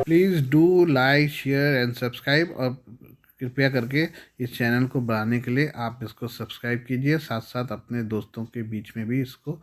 Please do like share and subscribe, और कृपया करके इस चैनल को बढ़ाने के लिए आप इसको सब्सक्राइब कीजिए, साथ साथ अपने दोस्तों के बीच में भी इसको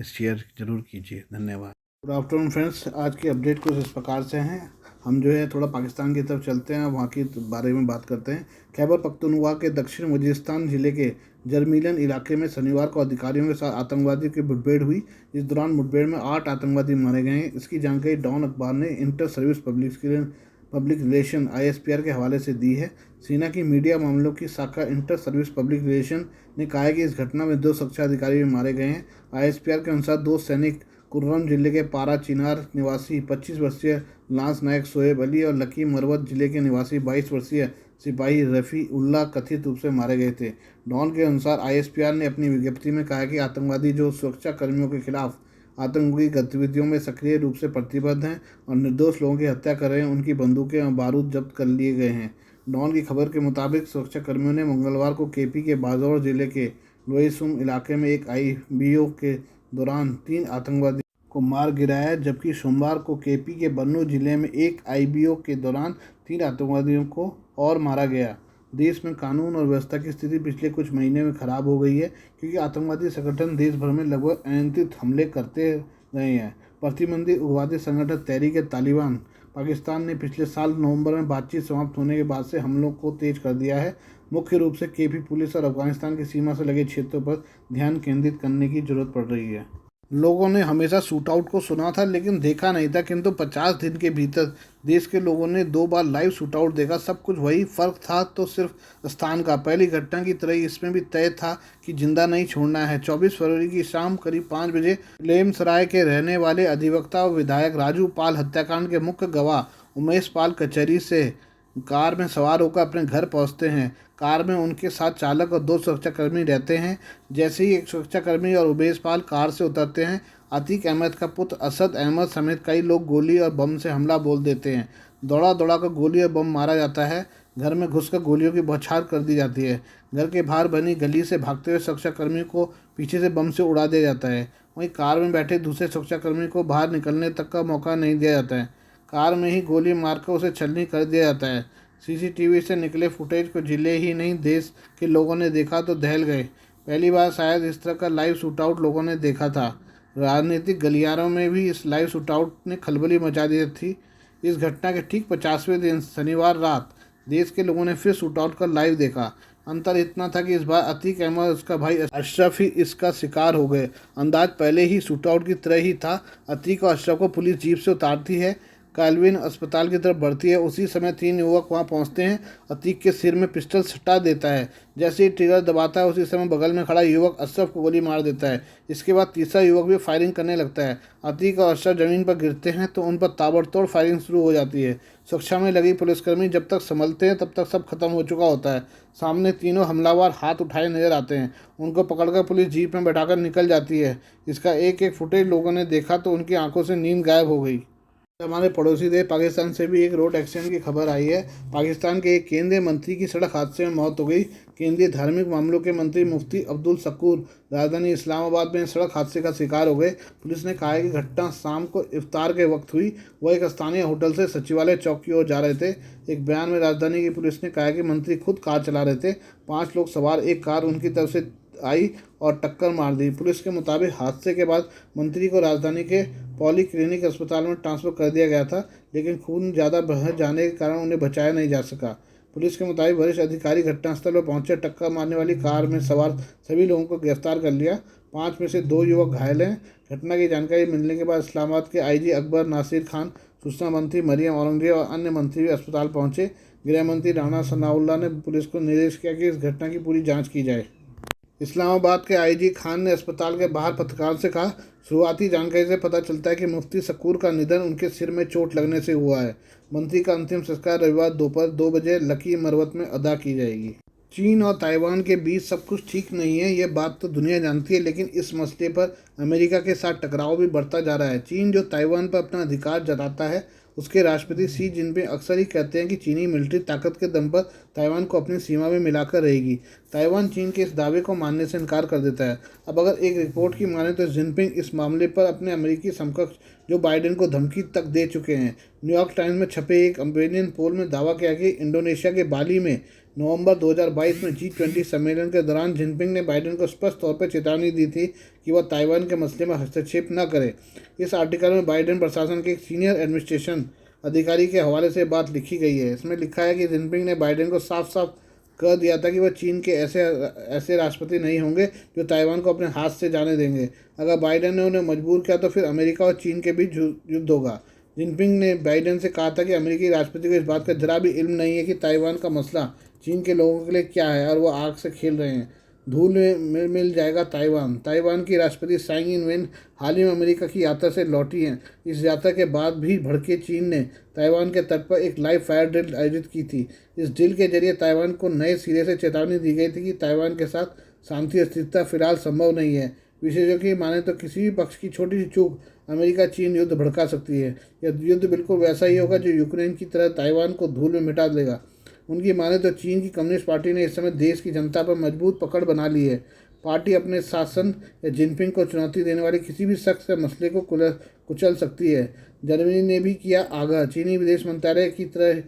शेयर ज़रूर कीजिए। धन्यवाद। गुड आफ्टरनून फ्रेंड्स, आज की अपडेट कुछ इस प्रकार से हैं। हम जो है थोड़ा पाकिस्तान की तरफ चलते हैं, वहाँ के बारे में बात करते हैं। खैबर पख्तूनख्वा के दक्षिण वजीरिस्तान जिले के जरमीलन इलाके में शनिवार को अधिकारियों के साथ आतंकवादियों की मुठभेड़ हुई। इस दौरान मुठभेड़ में 8 आतंकवादी मारे गए हैं। इसकी जानकारी डॉन अखबार ने inter service public relation (ISPR) के हवाले से दी है। सेना की मीडिया मामलों की शाखा इंटर सर्विस पब्लिक रिलेशन ने कहा है कि इस घटना में 2 सुरक्षा अधिकारी भी मारे गए हैं। ISPR के अनुसार 2 सैनिक कुर्रम जिले के पारा चिनार निवासी 25 वर्षीय लांस नायक शोएब अली और लकी मरवत जिले के निवासी 22 वर्षीय सिपाही रफ़ी उल्लाह कथित रूप से मारे गए थे। डॉन के अनुसार ISPR ने अपनी विज्ञप्ति में कहा कि आतंकवादी जो सुरक्षा कर्मियों के खिलाफ आतंकी गतिविधियों में सक्रिय रूप से प्रतिबद्ध हैं और निर्दोष लोगों की हत्या कर रहे हैं, उनकी बंदूकें और बारूद जब्त कर लिए गए हैं। डॉन की खबर के मुताबिक सुरक्षा कर्मियों ने मंगलवार को KP के बाजौर जिले के लोईसुम इलाके में एक IBO के दौरान 3 आतंकवादी को मार गिराया, जबकि सोमवार को KP के बन्नू जिले में एक IBO के दौरान 3 आतंकवादियों को और मारा गया। देश में कानून और व्यवस्था की स्थिति पिछले कुछ महीने में खराब हो गई है, क्योंकि आतंकवादी संगठन देश भर में लगभग अनियंत्रित हमले करते रहे हैं। प्रतिबंधित उग्रवादी संगठन तहरीक-ए-तालिबान पाकिस्तान ने पिछले साल नवंबर में बातचीत समाप्त होने के बाद से हमलों को तेज कर दिया है। मुख्य रूप से KP पुलिस और अफगानिस्तान की सीमा से लगे क्षेत्रों पर ध्यान केंद्रित करने की जरूरत पड़ रही है। लोगों ने हमेशा शूटआउट को सुना था लेकिन देखा नहीं था, किंतु 50 दिन के भीतर देश के लोगों ने 2 बार लाइव शूटआउट देखा। सब कुछ वही, फ़र्क था तो सिर्फ स्थान का। पहली घटना की तरह इसमें भी तय था कि जिंदा नहीं छोड़ना है। 24 फरवरी की शाम करीब 5 बजे लेमसराय के रहने वाले अधिवक्ता और विधायक राजू पाल हत्याकांड के मुख्य गवाह उमेश पाल कचहरी से कार में सवार होकर अपने घर पहुंचते हैं। कार में उनके साथ चालक और 2 सुरक्षाकर्मी रहते हैं। जैसे ही एक सुरक्षाकर्मी और उमेश पाल कार से उतरते हैं, अतीक अहमद का पुत्र असद अहमद समेत कई लोग गोली और बम से हमला बोल देते हैं। दौड़ा दौड़ा कर गोली और बम मारा जाता है। घर में घुसकर गोलियों की बौछार कर दी जाती है। घर के बाहर बनी गली से भागते हुए सुरक्षाकर्मी को पीछे से बम से उड़ा दिया जाता है। वहीं कार में बैठे दूसरे सुरक्षाकर्मी को बाहर निकलने तक का मौका नहीं दिया जाता है। कार में ही गोली मारकर उसे छलनी कर दिया जाता है। CCTV से निकले फुटेज को जिले ही नहीं देश के लोगों ने देखा तो दहल गए। पहली बार शायद इस तरह का लाइव शूटआउट लोगों ने देखा था। राजनीतिक गलियारों में भी इस लाइव शूटआउट ने खलबली मचा दी थी। इस घटना के ठीक 50वें दिन शनिवार रात देश के लोगों ने फिर शूटआउट का लाइव देखा। अंतर इतना था कि इस बार अतीक अहमद और उसका भाई अशरफ ही इसका शिकार हो गए। अंदाज पहले ही शूटआउट की तरह ही था। अतीक और अशरफ को पुलिस जीप से उतारती है, काल्विन अस्पताल की तरफ बढ़ती है। उसी समय 3 युवक वहां पहुंचते हैं। अतीक के सिर में पिस्टल सटा देता है। जैसे ही ट्रिगर दबाता है, उसी समय बगल में खड़ा युवक अशरफ को गोली मार देता है। इसके बाद तीसरा युवक भी फायरिंग करने लगता है। अतीक और अशरफ जमीन पर गिरते हैं तो उन पर ताबड़तोड़ फायरिंग शुरू हो जाती है। सुरक्षा में लगी पुलिसकर्मी जब तक संभलते हैं तब तक सब खत्म हो चुका होता है। सामने तीनों हमलावर हाथ उठाए नजर आते हैं। उनको पकड़कर पुलिस जीप में बैठाकर निकल जाती है। इसका एक एक फुटेज लोगों ने देखा तो उनकी आंखों से नींद गायब हो गई। हमारे पड़ोसी देश पाकिस्तान से भी एक रोड एक्सीडेंट की खबर आई है। पाकिस्तान के एक केंद्रीय मंत्री की सड़क हादसे में मौत हो गई। केंद्रीय धार्मिक मामलों के मंत्री मुफ्ती अब्दुल शकूर राजधानी इस्लामाबाद में सड़क हादसे का शिकार हो गए। पुलिस ने कहा है कि घटना शाम को इफ्तार के वक्त हुई। वह एक स्थानीय होटल से सचिवालय चौक की ओर जा रहे थे। एक बयान में राजधानी की पुलिस ने कहा कि मंत्री खुद कार चला रहे थे। 5 लोग सवार एक कार उनकी तरफ से आई और टक्कर मार दी। पुलिस के मुताबिक हादसे के बाद मंत्री को राजधानी के पॉलीक्लिनिक अस्पताल में ट्रांसफर कर दिया गया था, लेकिन खून ज़्यादा बह जाने के कारण उन्हें बचाया नहीं जा सका। पुलिस के मुताबिक वरिष्ठ अधिकारी घटनास्थल पर पहुंचे। टक्कर मारने वाली कार में सवार सभी लोगों को गिरफ्तार कर लिया। 5 में से 2 युवक घायल हैं। घटना की जानकारी मिलने के बाद इस्लामाबाद के IG अकबर नासिर खान, सूचना मंत्री मरियम औरंगजेब और अन्य मंत्री भी अस्पताल पहुंचे। गृह मंत्री राणा सनाउल्लाह ने पुलिस को निर्देश किया कि इस घटना की पूरी जाँच की जाए। इस्लामाबाद के IG खान ने अस्पताल के बाहर पत्रकारों से कहा, शुरुआती जानकारी से पता चलता है कि मुफ्ती शकूर का निधन उनके सिर में चोट लगने से हुआ है। मंत्री का अंतिम संस्कार रविवार दोपहर 2 बजे लकी मरवत में अदा की जाएगी। चीन और ताइवान के बीच सब कुछ ठीक नहीं है, ये बात तो दुनिया जानती है, लेकिन इस मसले पर अमेरिका के साथ टकराव भी बढ़ता जा रहा है। चीन जो ताइवान पर अपना अधिकार जताता है उसके राष्ट्रपति शी जिनपिंग अक्सर ही कहते हैं कि चीनी मिलिट्री ताकत के दम पर ताइवान को अपनी सीमा में मिलाकर रहेगी। ताइवान चीन के इस दावे को मानने से इनकार कर देता है। अब अगर एक रिपोर्ट की माने तो जिनपिंग इस मामले पर अपने अमेरिकी समकक्ष जो बाइडेन को धमकी तक दे चुके हैं। न्यूयॉर्क टाइम्स में छपे एक ओपिनियन पोल में दावा किया कि इंडोनेशिया के बाली में नवंबर 2022 में G20 सम्मेलन के दौरान जिनपिंग ने बाइडेन को स्पष्ट तौर पर चेतावनी दी थी कि वह ताइवान के मसले में हस्तक्षेप न करे। इस आर्टिकल में बाइडेन प्रशासन के एक सीनियर एडमिनिस्ट्रेशन अधिकारी के हवाले से बात लिखी गई है। इसमें लिखा है कि जिनपिंग ने बाइडेन को साफ साफ कह दिया था कि वह चीन के ऐसे राष्ट्रपति नहीं होंगे जो ताइवान को अपने हाथ से जाने देंगे। अगर बाइडेन ने उन्हें मजबूर किया तो फिर अमेरिका और चीन के बीच युद्ध होगा। जिनपिंग ने बाइडेन से कहा था कि अमेरिकी राष्ट्रपति को इस बात का जरा भी इल्म नहीं है कि ताइवान का मसला चीन के लोगों के लिए क्या है और वो आग से खेल रहे हैं। धूल में मिल जाएगा ताइवान। ताइवान की राष्ट्रपति त्साई इंग-वेन हाल ही में अमेरिका की यात्रा से लौटी हैं। इस यात्रा के बाद भी भड़के चीन ने ताइवान के तट पर एक लाइव फायर ड्रिल आयोजित की थी। इस ड्रिल के जरिए ताइवान को नए सिरे से चेतावनी दी गई थी कि ताइवान के साथ शांति और स्थिरता फिलहाल संभव नहीं है। विशेषज्ञों की माने तो किसी भी पक्ष की छोटी सी चूक अमेरिका चीन युद्ध भड़का सकती है। यह युद्ध बिल्कुल वैसा ही होगा जो यूक्रेन की तरह ताइवान को धूल में मिटा देगा। उनकी माने तो चीन की कम्युनिस्ट पार्टी ने इस समय देश की जनता पर मजबूत पकड़ बना ली है। पार्टी अपने शासन या जिनपिंग को चुनौती देने वाले किसी भी शख्स या मसले को कुचल सकती है। जर्मनी ने भी किया आगाह। चीनी विदेश मंत्रालय की तरह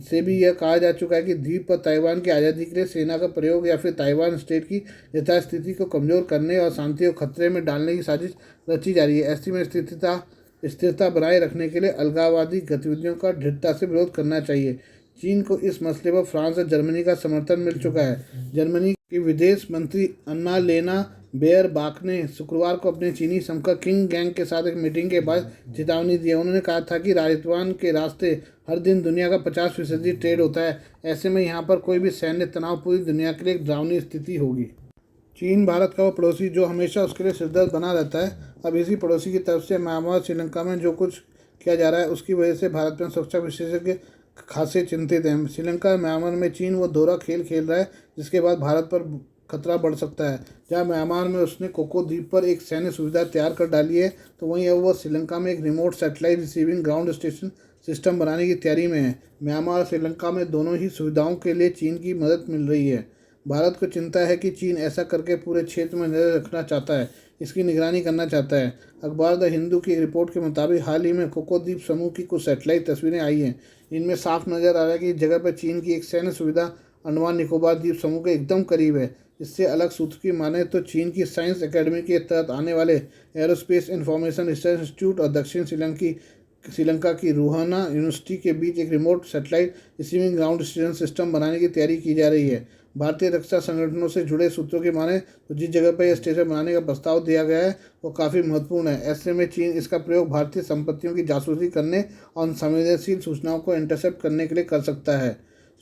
से भी यह कहा जा चुका है कि द्वीप पर ताइवान की आज़ादी के लिए सेना का प्रयोग या फिर ताइवान स्टेट की यथास्थिति को कमज़ोर करने और शांति को खतरे में डालने की साजिश रची जा रही है। ऐसी में स्थिरता बनाए रखने के लिए अलगाववादी गतिविधियों का दृढ़ता से विरोध करना चाहिए। चीन को इस मसले पर फ्रांस और जर्मनी का समर्थन मिल चुका है। जर्मनी के विदेश मंत्री अन्ना-लेना बेयरबाख ने शुक्रवार को अपने चीनी समकक्ष किंग गैंग के साथ एक मीटिंग के बाद चेतावनी दी। उन्होंने कहा था कि ताइवान के रास्ते हर दिन दुनिया का 50% ट्रेड होता है। ऐसे में यहाँ पर कोई भी सैन्य तनाव पूरी दुनिया के लिए एक डरावनी स्थिति होगी। चीन भारत का वो पड़ोसी जो हमेशा उसके लिए सिरदर्द बना रहता है। अब इसी पड़ोसी की तरफ से म्यांमार और श्रीलंका में जो कुछ किया जा रहा है उसकी वजह से भारत में सुरक्षा विशेषज्ञ खासे चिंतित हैं। श्रीलंका और म्यांमार में चीन वो दोहरा खेल खेल रहा है जिसके बाद भारत पर खतरा बढ़ सकता है। जहाँ म्यांमार में उसने कोको द्वीप पर एक सैन्य सुविधा तैयार कर डाली है तो वहीं अब वह श्रीलंका में एक remote satellite receiving ground station system बनाने की तैयारी में है। म्यांमार और श्रीलंका में दोनों ही सुविधाओं के लिए चीन की मदद मिल रही है। भारत को चिंता है कि चीन ऐसा करके पूरे क्षेत्र में नजर रखना चाहता है, इसकी निगरानी करना चाहता है। अखबार द हिंदू की एक रिपोर्ट के मुताबिक हाल ही में कोको द्वीप समूह की कुछ सैटेलाइट तस्वीरें आई हैं। इनमें साफ नजर आ रहा है कि इस जगह पर चीन की एक सैन्य सुविधा अंडमान निकोबार द्वीप समूह के एकदम करीब है। इससे अलग सूत्र की माने तो चीन की साइंस एकेडमी के तहत आने वाले एरोस्पेस इंफॉर्मेशन रिसर्च इंस्टीट्यूट और दक्षिण श्रीलंका की रुहाना यूनिवर्सिटी के बीच एक remote satellite receiving ground station system बनाने की तैयारी की जा रही है। भारतीय रक्षा संगठनों से जुड़े सूत्रों की माने तो जिस जगह पर यह स्टेशन बनाने का प्रस्ताव दिया गया है वो काफ़ी महत्वपूर्ण है। ऐसे में चीन इसका प्रयोग भारतीय संपत्तियों की जासूसी करने और संवेदनशील सूचनाओं को इंटरसेप्ट करने के लिए कर सकता है।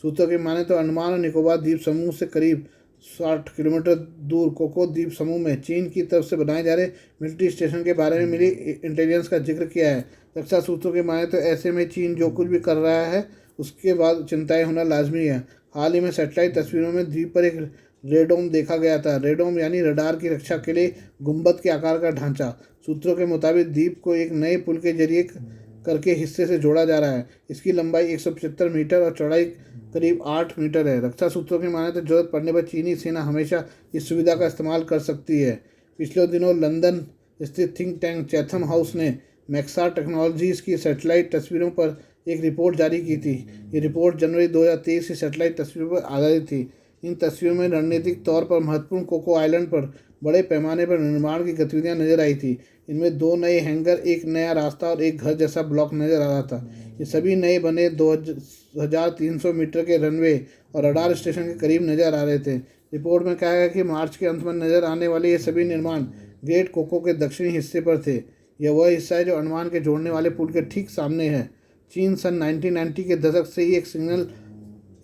सूत्रों की माने तो अंडमान और निकोबार द्वीप समूह से करीब 60 किलोमीटर दूर कोको द्वीप समूह में चीन की तरफ से बनाए जा रहे मिलिट्री स्टेशन के बारे में मिली इंटेलिजेंस का जिक्र किया है। रक्षा सूत्रों की माने तो ऐसे में चीन जो कुछ भी कर रहा है उसके बाद चिंताएं होना लाजमी है। हाल ही में सैटेलाइट तस्वीरों में द्वीप पर एक रेडोम देखा गया था। रेडोम यानी रडार की रक्षा के लिए गुंबद के आकार का ढांचा। सूत्रों के मुताबिक द्वीप को एक नए पुल के जरिए करके हिस्से से जोड़ा जा रहा है। इसकी लंबाई 175 मीटर और चौड़ाई करीब 8 मीटर है। रक्षा सूत्रों की माने तो जरूरत पड़ने पर चीनी सेना हमेशा इस सुविधा का इस्तेमाल कर सकती है। पिछले दिनों लंदन स्थित थिंक टैंक चैथम हाउस ने मैक्सार टेक्नोलॉजीज़ की सैटेलाइट तस्वीरों पर एक रिपोर्ट जारी की थी। ये रिपोर्ट जनवरी 2023 की सैटेलाइट तस्वीरों पर आधारित थी। इन तस्वीरों में रणनीतिक तौर पर महत्वपूर्ण कोको आइलैंड पर बड़े पैमाने पर निर्माण की गतिविधियां नजर आई थी। इनमें 2 नए हैंगर, एक नया रास्ता और एक घर जैसा ब्लॉक नजर आ रहा था। ये सभी नए बने 2300 मीटर के रनवे और रडार स्टेशन के करीब नजर आ रहे थे। रिपोर्ट में कहा गया कि मार्च के अंत में नजर आने वाले ये सभी निर्माण ग्रेट कोको के दक्षिणी हिस्से पर थे। यह वह हिस्सा है जो अंडमान के जोड़ने वाले पुल के ठीक सामने है। चीन सन 1990 के दशक से ही एक सिग्नल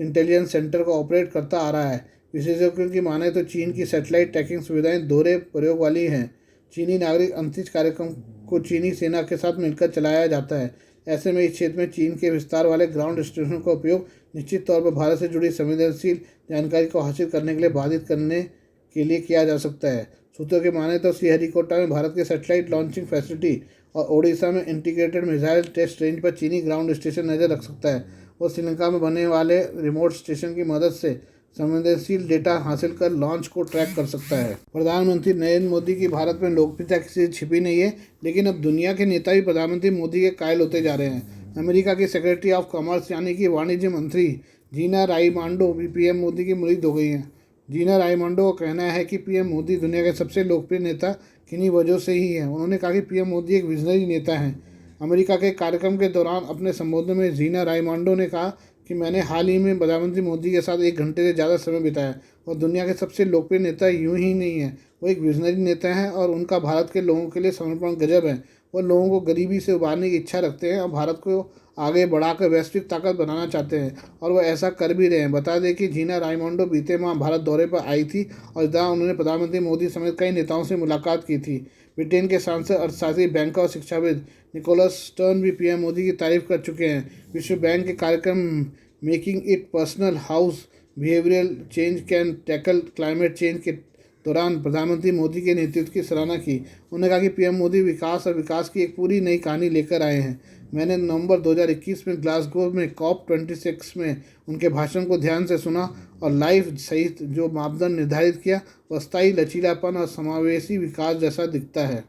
इंटेलिजेंस सेंटर को ऑपरेट करता आ रहा है। विशेषज्ञों की माने तो चीन की सैटेलाइट ट्रैकिंग सुविधाएं दोहरे प्रयोग वाली हैं। चीनी नागरिक अंतरिक्ष कार्यक्रम को चीनी सेना के साथ मिलकर चलाया जाता है। ऐसे में इस क्षेत्र में चीन के विस्तार वाले ग्राउंड स्टेशन का उपयोग निश्चित तौर पर भारत से जुड़ी संवेदनशील जानकारी को हासिल करने के लिए बाधित करने के लिए किया जा सकता है। सूत्रों के माने तो श्रीहरिकोटा में भारत के सैटेलाइट लॉन्चिंग फैसिलिटी और ओडिशा में इंटीग्रेटेड मिसाइल टेस्ट रेंज पर चीनी ग्राउंड स्टेशन नज़र रख सकता है और श्रीलंका में बने वाले रिमोट स्टेशन की मदद से संवेदनशील डेटा हासिल कर लॉन्च को ट्रैक कर सकता है। प्रधानमंत्री नरेंद्र मोदी की भारत में लोकप्रियता किसी से छिपी नहीं है, लेकिन अब दुनिया के नेता भी प्रधानमंत्री मोदी के कायल होते जा रहे हैं। अमेरिका की सेक्रेटरी ऑफ कॉमर्स यानी कि वाणिज्य मंत्री जीना राइमांडो भी पीएम मोदी की मुरीद हो गई हैं। जीना राइमांडो का कहना है कि पीएम मोदी दुनिया के सबसे लोकप्रिय नेता किन्हीं वजहों से ही हैं। उन्होंने कहा कि पीएम मोदी एक विजनरी नेता हैं। अमेरिका के कार्यक्रम के दौरान अपने संबोधन में जीना राइमांडो ने कहा कि मैंने हाल ही में प्रधानमंत्री मोदी के साथ 1 घंटे से ज़्यादा समय बिताया और दुनिया के सबसे लोकप्रिय नेता यूं ही नहीं है, वो एक विजनरी नेता हैं और उनका भारत के लोगों के लिए समर्पण गजब है। वो लोगों को गरीबी से उबारने की इच्छा रखते हैं और भारत को आगे बढ़ाकर वैश्विक ताकत बनाना चाहते हैं और वो ऐसा कर भी रहे हैं। बता दें कि जीना राइमोंडो बीते माह भारत दौरे पर आई थी और जहाँ उन्होंने प्रधानमंत्री मोदी समेत कई नेताओं से मुलाकात की थी। ब्रिटेन के सांसद, अर्थशास्त्री, बैंकर और शिक्षाविद निकोलस स्टर्न भी पीएम मोदी की तारीफ कर चुके हैं। विश्व बैंक के कार्यक्रम making it personal house behavioural change can tackle climate change के दौरान प्रधानमंत्री मोदी के नेतृत्व की सराहना की। उन्होंने कहा कि पीएम मोदी विकास और विकास की एक पूरी नई कहानी लेकर आए हैं। मैंने नवंबर 2021 में ग्लासगो में COP26 में उनके भाषण को ध्यान से सुना और लाइफ सहित जो मापदंड निर्धारित किया वह स्थायी लचीलापन और समावेशी विकास जैसा दिखता है।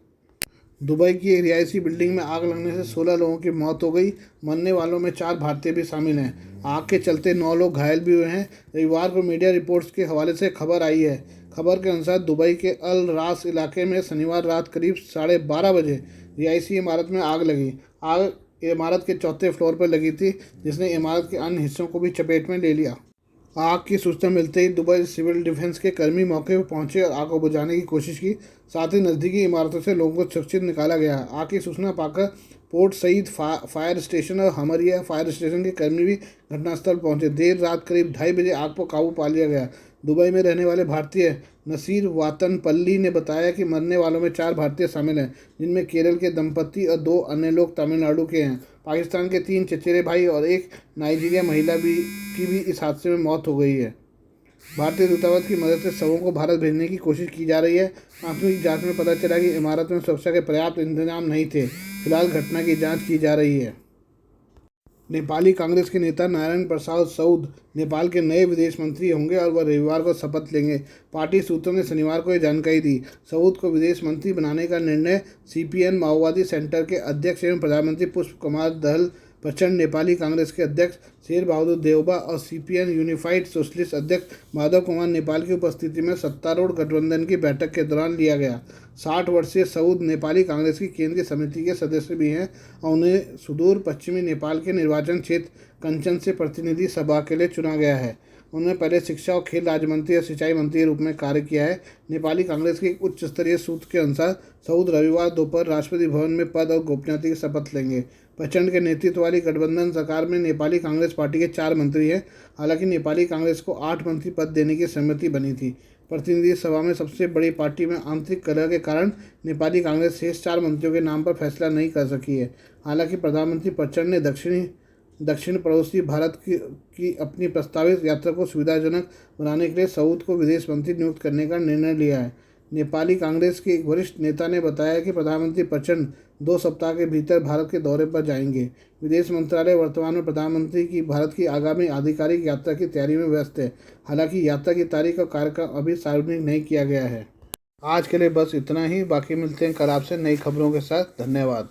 दुबई की एक रिहायशी बिल्डिंग में आग लगने से 16 लोगों की मौत हो गई। मरने वालों में 4 भारतीय भी शामिल हैं। आग के चलते 9 लोग घायल भी हुए हैं। रविवार को मीडिया रिपोर्ट्स के हवाले से खबर आई है। खबर के अनुसार दुबई के अल रास इलाके में शनिवार रात करीब 12:30 बजे रिहायशी इमारत में आग लगी। आग इमारत के 4थे फ्लोर पर लगी थी, जिसने इमारत के अन्य हिस्सों को भी चपेट में ले लिया। आग की सूचना मिलते ही दुबई सिविल डिफेंस के कर्मी मौके पर पहुंचे और आग को बुझाने की कोशिश की। साथ ही नज़दीकी इमारतों से लोगों को सुरक्षित निकाला गया। आग की सूचना पाकर पोर्ट सईद फायर स्टेशन और हमरिया फायर स्टेशन के कर्मी भी घटनास्थल पहुंचे। देर रात करीब 2:30 बजे आग पर काबू पा लिया गया। दुबई में रहने वाले भारतीय नसीर वातनपल्ली ने बताया कि मरने वालों में 4 भारतीय शामिल हैं, जिनमें केरल के दंपति और 2 अन्य लोग तमिलनाडु के हैं। पाकिस्तान के 3 चचेरे भाई और एक नाइजीरिया महिला की भी इस हादसे में मौत हो गई है। भारतीय दूतावास की मदद से शवों को भारत भेजने की कोशिश की जा रही है। प्राथमिक जांच में पता चला कि इमारत में सुरक्षा के पर्याप्त इंतजाम नहीं थे। फिलहाल घटना की जांच की जा रही है। नेपाली कांग्रेस के नेता नारायण प्रसाद सऊद नेपाल के नए विदेश मंत्री होंगे और वह रविवार को शपथ लेंगे। पार्टी सूत्रों ने शनिवार को यह जानकारी दी। सऊद को विदेश मंत्री बनाने का निर्णय CPN माओवादी सेंटर के अध्यक्ष एवं प्रधानमंत्री पुष्प कुमार दहल प्रचंड, नेपाली कांग्रेस के अध्यक्ष शेर बहादुर देउबा और CPN यूनिफाइड सोशलिस्ट अध्यक्ष माधव कुमार नेपाल की उपस्थिति में सत्तारूढ़ गठबंधन की बैठक के दौरान लिया गया। 60 वर्षीय सऊद नेपाली कांग्रेस की केंद्रीय समिति के सदस्य भी हैं और उन्हें सुदूर पश्चिमी नेपाल के निर्वाचन क्षेत्र कंचन से प्रतिनिधि सभा के लिए चुना गया है। उन्होंने पहले शिक्षा और खेल राज्य मंत्री और सिंचाई मंत्री के रूप में कार्य किया है। नेपाली कांग्रेस के एक उच्च स्तरीय सूत्र के अनुसार सऊद रविवार दोपहर राष्ट्रपति भवन में पद और गोपनीयता की शपथ लेंगे। प्रचंड के नेतृत्व वाली गठबंधन सरकार में नेपाली कांग्रेस पार्टी के 4 मंत्री हैं। हालांकि नेपाली कांग्रेस को 8 मंत्री पद देने की सहमति बनी थी। प्रतिनिधि सभा में सबसे बड़ी पार्टी में आंतरिक कलह के कारण नेपाली कांग्रेस शेष 4 मंत्रियों के नाम पर फैसला नहीं कर सकी है। हालांकि प्रधानमंत्री प्रचंड ने दक्षिण पड़ोसी भारत की अपनी प्रस्तावित यात्रा को सुविधाजनक बनाने के लिए सऊद को विदेश मंत्री नियुक्त करने का निर्णय लिया है। नेपाली कांग्रेस के एक वरिष्ठ नेता ने बताया कि प्रधानमंत्री प्रचंड 2 सप्ताह के भीतर भारत के दौरे पर जाएंगे। विदेश मंत्रालय वर्तमान में प्रधानमंत्री की भारत की आगामी आधिकारिक यात्रा की तैयारी में व्यस्त है। हालांकि यात्रा की तारीख और कार्यक्रम अभी सार्वजनिक नहीं किया गया है। आज के लिए बस इतना ही। बाकी मिलते हैं कल आपसे नई खबरों के साथ। धन्यवाद।